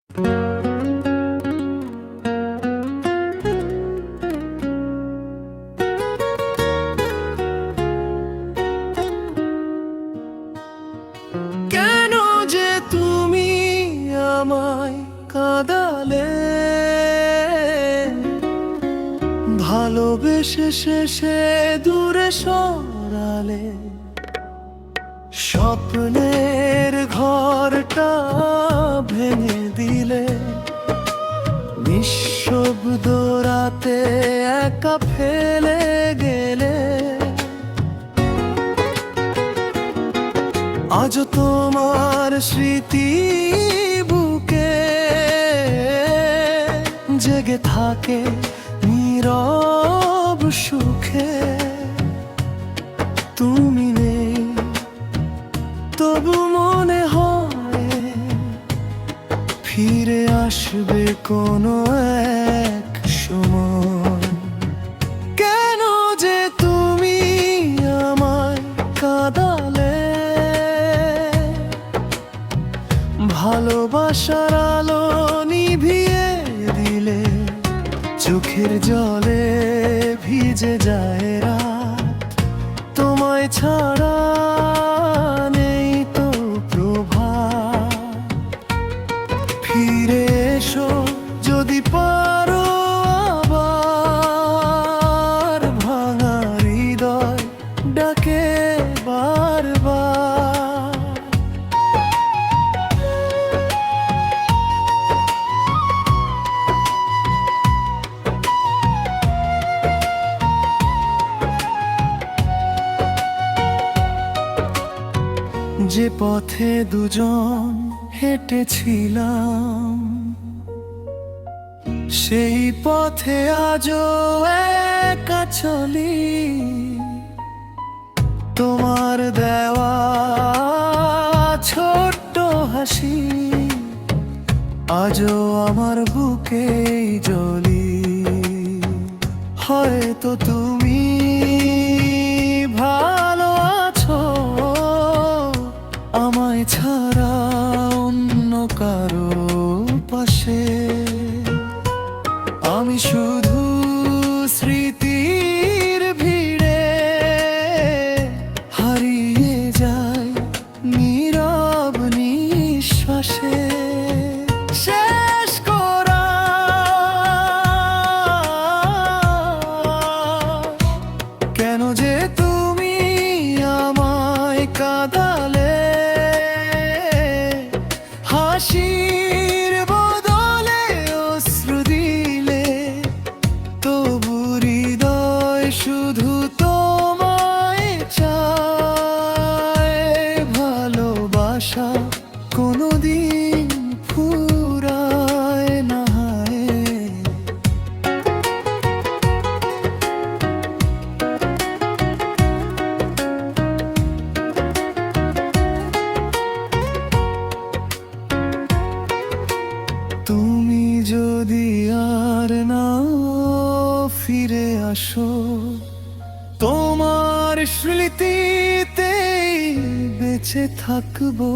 কেন যে তুমি আমায় কাঁদালে, ভালোবেসে শেষে দূরে সরালে, স্বপ্নের ঘরটা ভেঙে দিলে, নিঃশব্দ রাতে একা ফেলে গেলে। আজ তোমার স্মৃতি বুকে জেগে থাকে নীরব সুখে। তুমি নেই তবু মনে হয় ফিরে আসবে কোনো এক সময়। কেন যে তুমি আমায় কাঁদালে, ভালোবাসার আলো নিভিয়ে দিলে, চোখের জলে ভিজে যায় রাত, তোমায় ছাড়া নেই তো প্রভাত। ফিরে এসো যদি পারো আবার, ভাঙা হৃদয় ডাকে বারবার। যে পথে দুজন হেঁটেছিলাম, সেই পথে আজও একা চলি। তোমার দেওয়া ছোট্ট হাসি আজও আমার বুকেই জ্বলি। হয়তো তুমি ভালো আছো আমায় ছাড়া অন্য কারো পাশে। আমি শুধু স্মৃতির ভিড়ে হারিয়ে যাই নীরব নিঃশ্বাসে। শেষ করা কেন যে তুমি আমায় কাঁদালে, হাসির বদলে অশ্রু দিলে, তবু হৃদয় শুধু তোমায় চায়। ভালোবাসা কোনোদিন ফুরায় না। তুমি যদি আর না ফিরে আসো, তোমার স্মৃতিতেই বেঁচে থাকবো।